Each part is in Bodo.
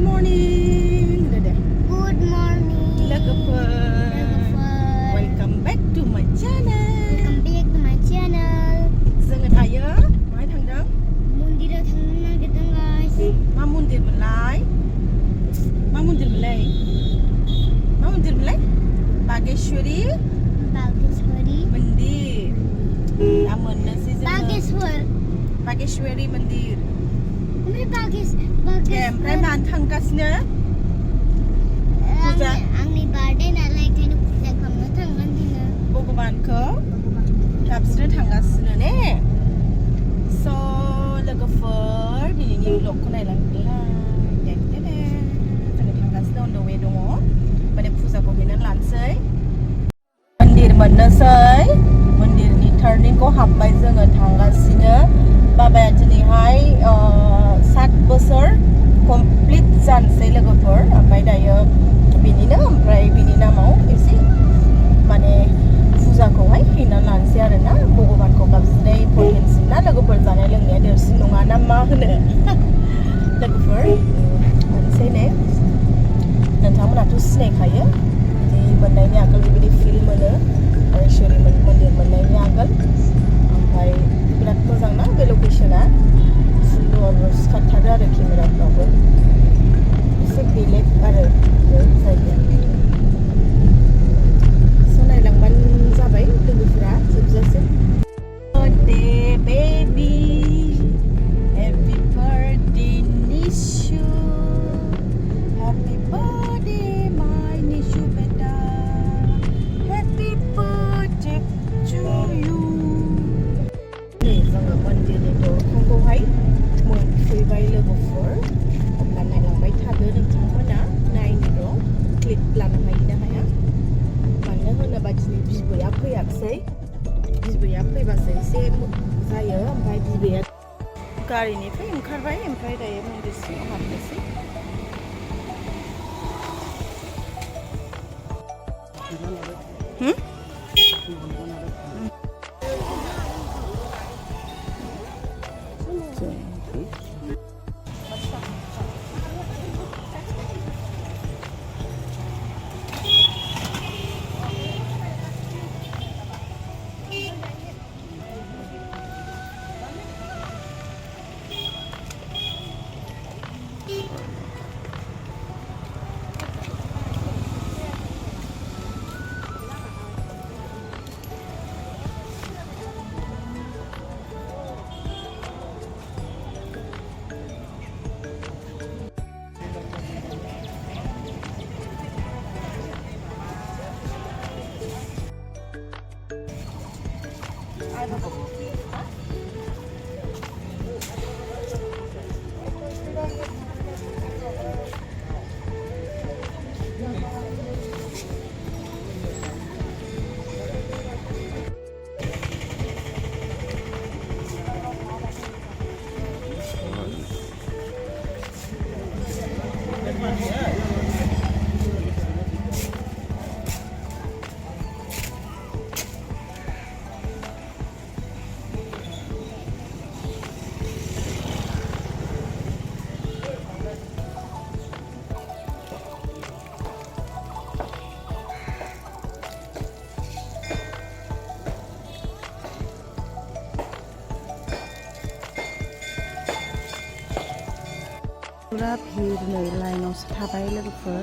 morning. Good morning. Lwgwfwr. Welcome back to my channel. Welcome back to my channel. जोङो दायो माहाय थांदों? Mandirआव थांनो नागिरदों guys. मा मन्दिरमोनलाय? मा मन्दिरमोनलाय? बागेश्वरी Mandir. दा मोननोसै जोङो. बागेश्वरी Mandir. ओमफ्राय मानो थांगासिनो? फुजा आंनि बार्थडे नालाय ओंखायनो फुजा खालामनो थांगोन दिनै. भगबानखौ गाबज्रिनो थांगासिनो ने? स' लोगोफोर दिनैनि ब्लगखौ नायलांदोलाय। जोङो थांगासिनो on the way दङ। माने फुजाखौ हैनानै लानोसै। मन्दिर मोननोसै। मन्दिरनि टार्निंखौ हाबबाय जोङो थांगासिनो। बाबाया दिनैहाय 7 बोसोर कमप्लिट जानोसै लोगोफोर। ओमफ्राय दायो ओमफ्राय बिनि नामाव एसे माने फुजाखौहाय हैनानै लानोसै आरोना। भगबानखौ गाबज्रिनाय इम्परटेन्टसिन ना लोगोफोर। जानाय लोंनाया देरसिन नङा ना मा होनो लोगोफोर? मोनसै ने? नोंथांमोनाथ' सिनायखायो बिदि मोननायनि आगोल बेबायदि फिल मोनो बागेश्वरी मन्दिर मोननायनि आगोल। ओमफ्राय बिराद मोजां ना बे लकेसना। सुन्दर सिखारथारो आरो केमेराफ्रावबो। एसे बेलेग आरो बे जायगाया। स' नायलांबानो जाबाय लोगोफोरा जोबजासिम। Birthday baby, happy birthday Nishu, happy birthday my Nishu beta, happy birthday to you. जोङो मन्दिरनि दरखंखौहाय मोनफैबाय लोगोफोर। अब्ला नायलांबाय थादो नोंथांमोना। नायनो दं क्लिप लानो हायो ना हाया। मानो होनोबा दिनै बिबैया फैयाखिसै। बिबैया फैबासो एसे जायो। ओमफ्राय बिबैया गारिनिफ्राय ओंखारबाय। ओमफ्राय दायो मन्दिरसिम हाबनोसै। पुरा भिर नै लाइनावसो थाबाय लोगोफोर।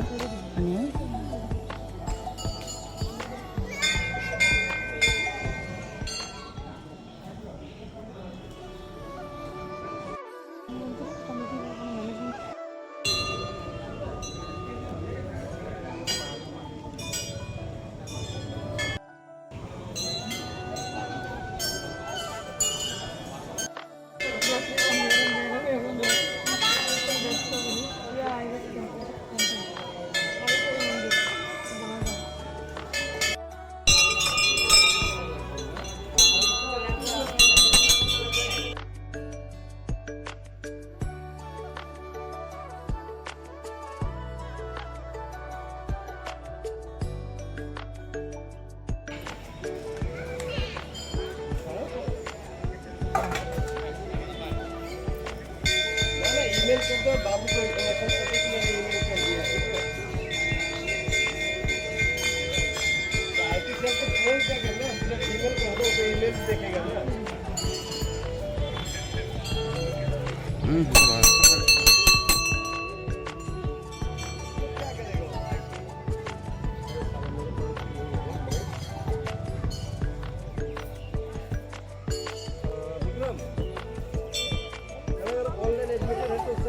माने email कर दो बाबू को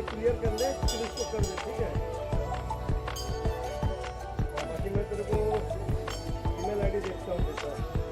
क्लियर कर ले फिर उसको कर दे ठीक है बाकी मैं तेरे को ईमेल आईडी देता हूँ ठीक है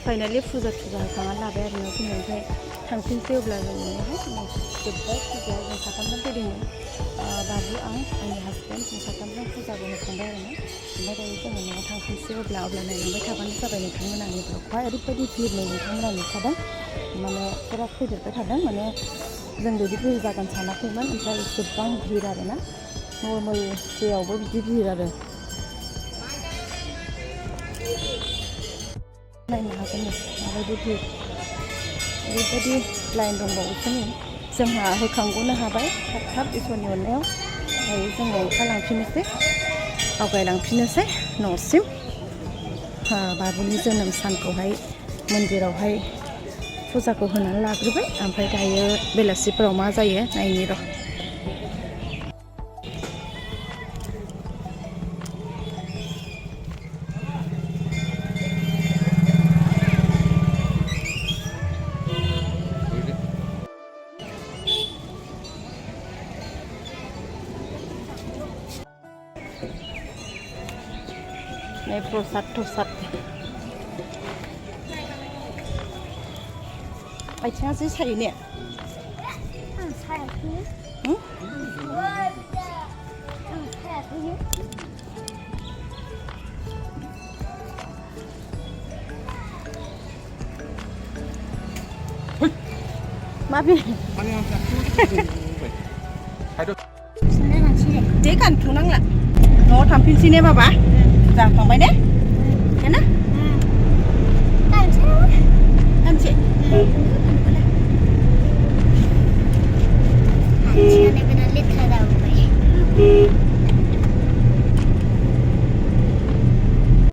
फाइनाली फुजा होखांना लाबाय आरो जोङो ओमफ्राय थांफिनसै अब्ला जों न'आवहाय जोब्बाय फुजाया जों साथामजों फैदोंमोन बाबु आंनि हासबेन्ड जों साथामजों फुजाबो होखांबाय आरो ओमफ्राय दायो जोङो न'आव थांफिनसै अब्ला नायलांबाय थाबानो जाबाय नोंथांमोना आंनि ब्लगखौहाय ओरैबायदि भिर नै नोंथांमोना नुखादों माने फुरा फैदेरबाय थादों माने जों बिदि भिर जागोन सानाखैमोन ओमफ्राय गोबां भिर आरो ना नर्मेल डेयावबो बिदि भिर आरो नायनो हागोन माबायदि भिर ओरैबायदि लाइन दंबावोसो नै जोंहा होखांग'नो हाबाय थाब थाब इसोरनि अननायाव दायो जोङो ओंखारलांफिननोसै आवगायलांफिननोसै न'सिम बाबुनि जोनोम सानखौहाय मन्दिरावहाय फुजाखौ होनानै लाग्रोबाय ओमफ्राय दायो बेलासिफोराव मा जायो नायनि र' प्रसाद आथिङा जि सायो ने माबे दे गानथ'नांला न'आव थांफिनसै ने बाबा जाखांबाय ने ना गानसै आथिङानो बिराद लेथ्रा जाबोबाय